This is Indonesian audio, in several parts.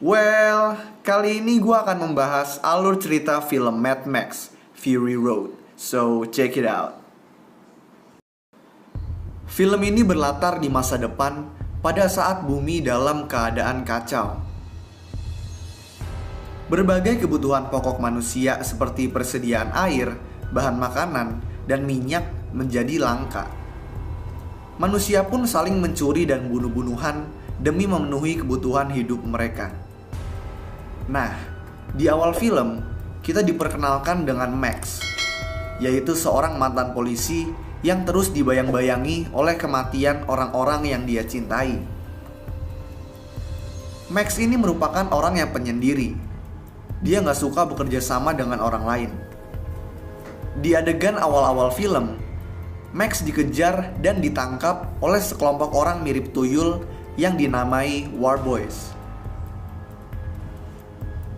Well, kali ini gue akan membahas alur cerita film Mad Max, Fury Road. So, check it out. Film ini berlatar di masa depan pada saat bumi dalam keadaan kacau. Berbagai kebutuhan pokok manusia seperti persediaan air, bahan makanan, dan minyak menjadi langka. Manusia pun saling mencuri dan bunuh-bunuhan demi memenuhi kebutuhan hidup mereka. Nah, di awal film, kita diperkenalkan dengan Max, yaitu seorang mantan polisi yang terus dibayang-bayangi oleh kematian orang-orang yang dia cintai. Max ini merupakan orang yang penyendiri. Dia gak suka bekerja sama dengan orang lain. Di adegan awal-awal film, Max dikejar dan ditangkap oleh sekelompok orang mirip tuyul yang dinamai War Boys.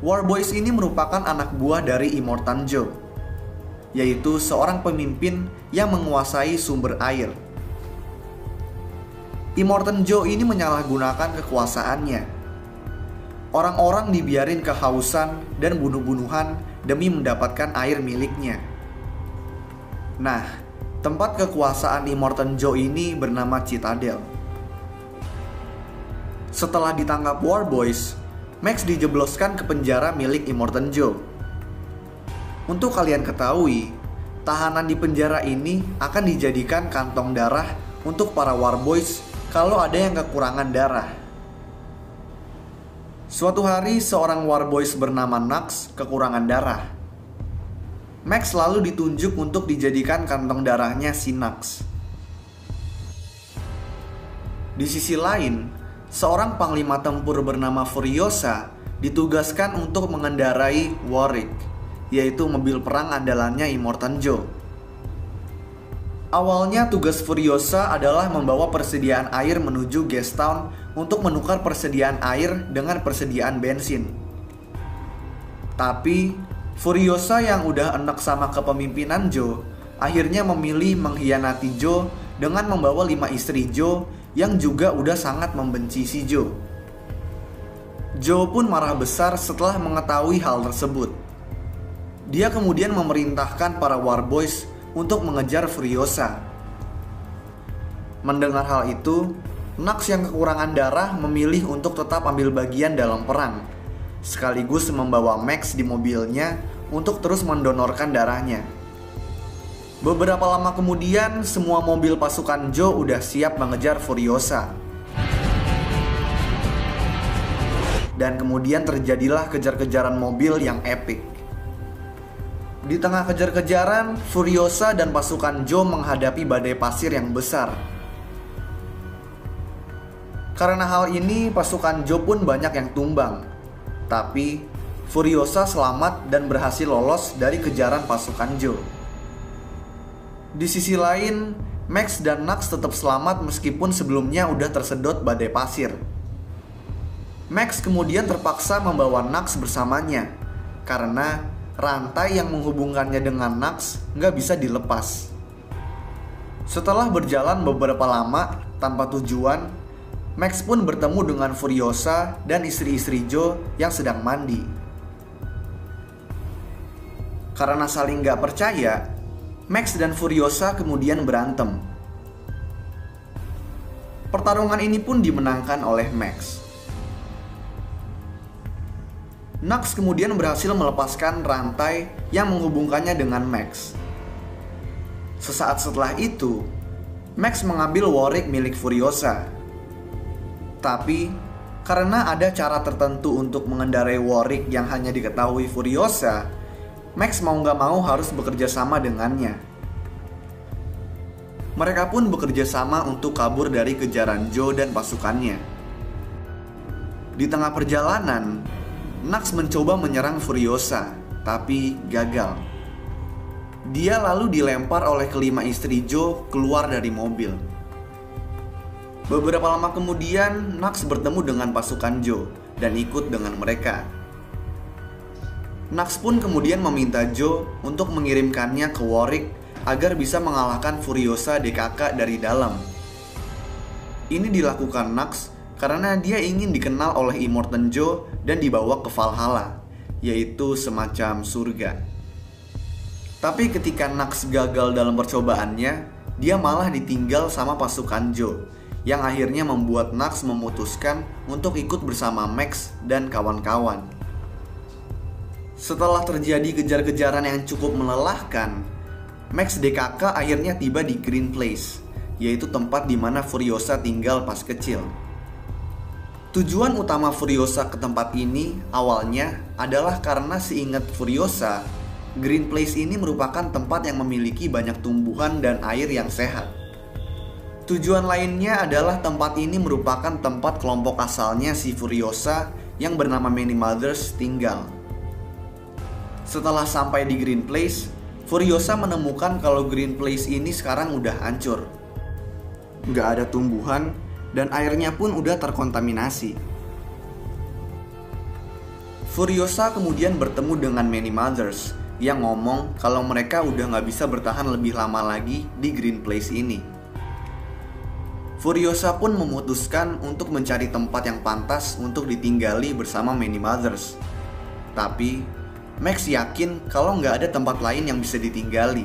War Boys ini merupakan anak buah dari Immortan Joe, yaitu seorang pemimpin yang menguasai sumber air. Immortan Joe ini menyalahgunakan kekuasaannya. Orang-orang dibiarin kehausan dan bunuh-bunuhan demi mendapatkan air miliknya. Nah, tempat kekuasaan Immortan Joe ini bernama Citadel. Setelah ditangkap War Boys, Max dijebloskan ke penjara milik Immortan Joe. Untuk kalian ketahui, tahanan di penjara ini akan dijadikan kantong darah untuk para War Boys kalau ada yang kekurangan darah. Suatu hari, seorang War Boys bernama Nux kekurangan darah. Max lalu ditunjuk untuk dijadikan kantong darahnya si Nux. Di sisi lain, seorang panglima tempur bernama Furiosa ditugaskan untuk mengendarai Warwick, yaitu mobil perang andalannya Immortan Joe. Awalnya tugas Furiosa adalah membawa persediaan air menuju Gastown untuk menukar persediaan air dengan persediaan bensin. Tapi Furiosa yang udah enek sama kepemimpinan Joe akhirnya memilih mengkhianati Joe dengan membawa 5 istri Joe yang juga udah sangat membenci si Joe. Joe pun marah besar setelah mengetahui hal tersebut. Dia kemudian memerintahkan para War Boys untuk mengejar Furiosa. Mendengar hal itu, Nux yang kekurangan darah memilih untuk tetap ambil bagian dalam perang, sekaligus membawa Max di mobilnya untuk terus mendonorkan darahnya. Beberapa lama kemudian, semua mobil pasukan Joe udah siap mengejar Furiosa. Dan kemudian terjadilah kejar-kejaran mobil yang epik. Di tengah kejar-kejaran, Furiosa dan pasukan Joe menghadapi badai pasir yang besar. Karena hal ini, pasukan Joe pun banyak yang tumbang. Tapi, Furiosa selamat dan berhasil lolos dari kejaran pasukan Joe. Di sisi lain, Max dan Nux tetap selamat meskipun sebelumnya udah tersedot badai pasir. Max kemudian terpaksa membawa Nux bersamanya karena rantai yang menghubungkannya dengan Nux nggak bisa dilepas. Setelah berjalan beberapa lama tanpa tujuan, Max pun bertemu dengan Furiosa dan istri-istri Joe yang sedang mandi. Karena saling nggak percaya, Max dan Furiosa kemudian berantem. Pertarungan ini pun dimenangkan oleh Max. Nux kemudian berhasil melepaskan rantai yang menghubungkannya dengan Max. Sesaat setelah itu, Max mengambil Warwick milik Furiosa. Tapi, karena ada cara tertentu untuk mengendarai Warwick yang hanya diketahui Furiosa, Max mau gak mau harus bekerja sama dengannya. Mereka pun bekerja sama untuk kabur dari kejaran Joe dan pasukannya. Di tengah perjalanan, Nux mencoba menyerang Furiosa, tapi gagal. Dia lalu dilempar oleh kelima istri Joe keluar dari mobil. Beberapa lama kemudian, Nux bertemu dengan pasukan Joe dan ikut dengan mereka. Nux pun kemudian meminta Joe untuk mengirimkannya ke Warwick agar bisa mengalahkan Furiosa DKK dari dalam. Ini dilakukan Nux karena dia ingin dikenal oleh Immortan Joe dan dibawa ke Valhalla, yaitu semacam surga. Tapi ketika Nax gagal dalam percobaannya, dia malah ditinggal sama pasukan Joe, yang akhirnya membuat Nax memutuskan untuk ikut bersama Max dan kawan-kawan. Setelah terjadi kejar-kejaran yang cukup melelahkan, Max DKK akhirnya tiba di Green Place, yaitu tempat di mana Furiosa tinggal pas kecil. Tujuan utama Furiosa ke tempat ini awalnya adalah karena seingat Furiosa, Green Place ini merupakan tempat yang memiliki banyak tumbuhan dan air yang sehat. Tujuan lainnya adalah tempat ini merupakan tempat kelompok asalnya si Furiosa yang bernama Many Mothers tinggal. Setelah sampai di Green Place, Furiosa menemukan kalau Green Place ini sekarang udah hancur. Nggak ada tumbuhan dan airnya pun udah terkontaminasi. Furiosa kemudian bertemu dengan Many Mothers yang ngomong kalau mereka udah nggak bisa bertahan lebih lama lagi di Green Place ini. Furiosa pun memutuskan untuk mencari tempat yang pantas untuk ditinggali bersama Many Mothers. Tapi Max yakin kalau nggak ada tempat lain yang bisa ditinggali.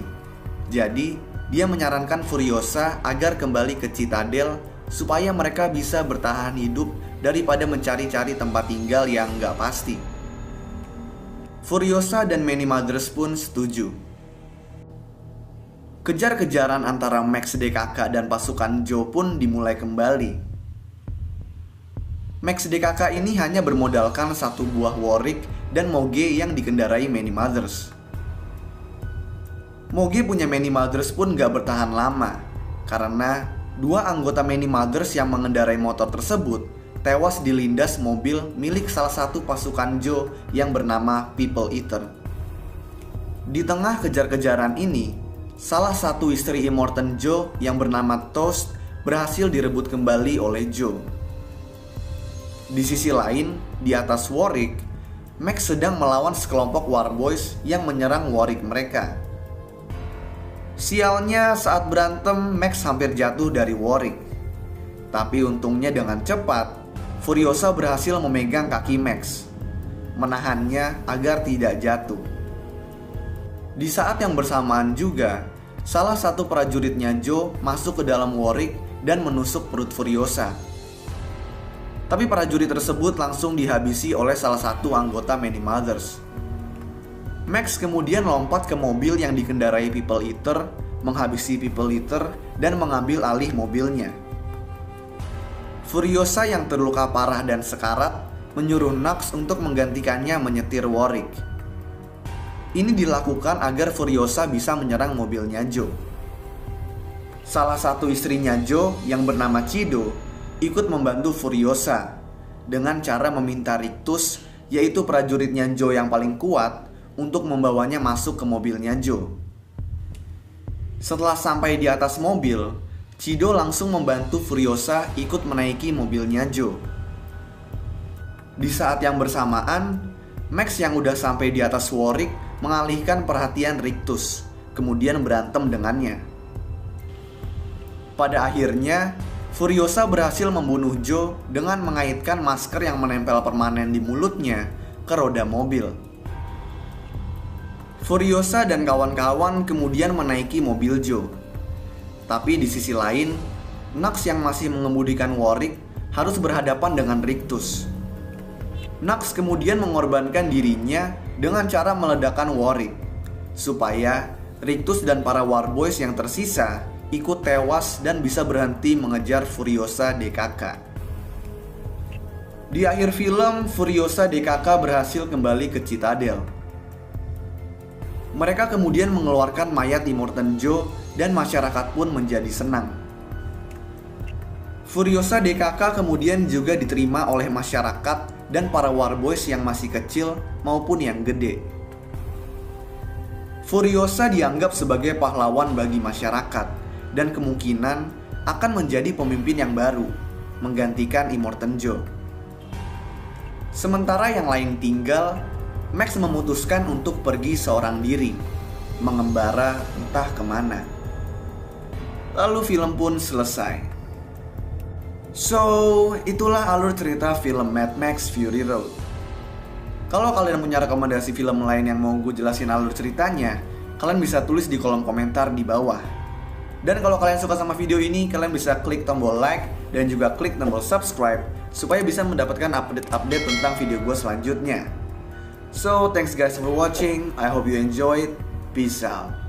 Jadi dia menyarankan Furiosa agar kembali ke Citadel supaya mereka bisa bertahan hidup daripada mencari-cari tempat tinggal yang nggak pasti. Furiosa dan Many Mothers pun setuju. Kejar-kejaran antara Max DKK dan pasukan Joe pun dimulai kembali. Max DKK ini hanya bermodalkan satu buah Warwick dan Moge yang dikendarai Many Mothers. Moge punya Many Mothers pun gak bertahan lama, karena dua anggota Many Mothers yang mengendarai motor tersebut tewas dilindas mobil milik salah satu pasukan Joe yang bernama People Eater. Di tengah kejar-kejaran ini, salah satu istri Immortan Joe yang bernama Toast berhasil direbut kembali oleh Joe. Di sisi lain, di atas Warwick, Max sedang melawan sekelompok Warboys yang menyerang Warwick mereka. Sialnya saat berantem, Max hampir jatuh dari Warwick. Tapi untungnya dengan cepat, Furiosa berhasil memegang kaki Max, menahannya agar tidak jatuh. Di saat yang bersamaan juga, salah satu prajuritnya Joe masuk ke dalam Warwick dan menusuk perut Furiosa. Tapi prajurit tersebut langsung dihabisi oleh salah satu anggota Many Mothers. Max kemudian lompat ke mobil yang dikendarai People Eater, menghabisi People Eater, dan mengambil alih mobilnya. Furiosa yang terluka parah dan sekarat menyuruh Nax untuk menggantikannya menyetir Warwick. Ini dilakukan agar Furiosa bisa menyerang mobilnya Joe. Salah satu istrinya Joe yang bernama Chido ikut membantu Furiosa dengan cara meminta Rictus, yaitu prajuritnya Joe yang paling kuat, untuk membawanya masuk ke mobilnya Joe. Setelah sampai di atas mobil, Chido langsung membantu Furiosa ikut menaiki mobilnya Joe. Di saat yang bersamaan, Max yang udah sampai di atas Warwick mengalihkan perhatian Rictus, kemudian berantem dengannya. Pada akhirnya, Furiosa berhasil membunuh Joe dengan mengaitkan masker yang menempel permanen di mulutnya ke roda mobil. Furiosa dan kawan-kawan kemudian menaiki mobil Joe. Tapi di sisi lain, Nax yang masih mengemudikan Warwick harus berhadapan dengan Rictus. Nax kemudian mengorbankan dirinya dengan cara meledakkan Warwick, supaya Rictus dan para Warboys yang tersisa ikut tewas dan bisa berhenti mengejar Furiosa DKK. Di akhir film, Furiosa DKK berhasil kembali ke Citadel. Mereka kemudian mengeluarkan mayat Immortan Joe dan masyarakat pun menjadi senang. Furiosa DKK kemudian juga diterima oleh masyarakat dan para Warboys yang masih kecil maupun yang gede. Furiosa dianggap sebagai pahlawan bagi masyarakat dan kemungkinan akan menjadi pemimpin yang baru, menggantikan Immortan Joe. Sementara yang lain tinggal, Max memutuskan untuk pergi seorang diri, mengembara entah kemana. Lalu film pun selesai. So, itulah alur cerita film Mad Max Fury Road. Kalau kalian punya rekomendasi film lain yang mau gue jelasin alur ceritanya, kalian bisa tulis di kolom komentar di bawah. Dan kalau kalian suka sama video ini, kalian bisa klik tombol like dan juga klik tombol subscribe supaya bisa mendapatkan update-update tentang video gue selanjutnya. So, thanks guys for watching. I hope you enjoyed. Peace out.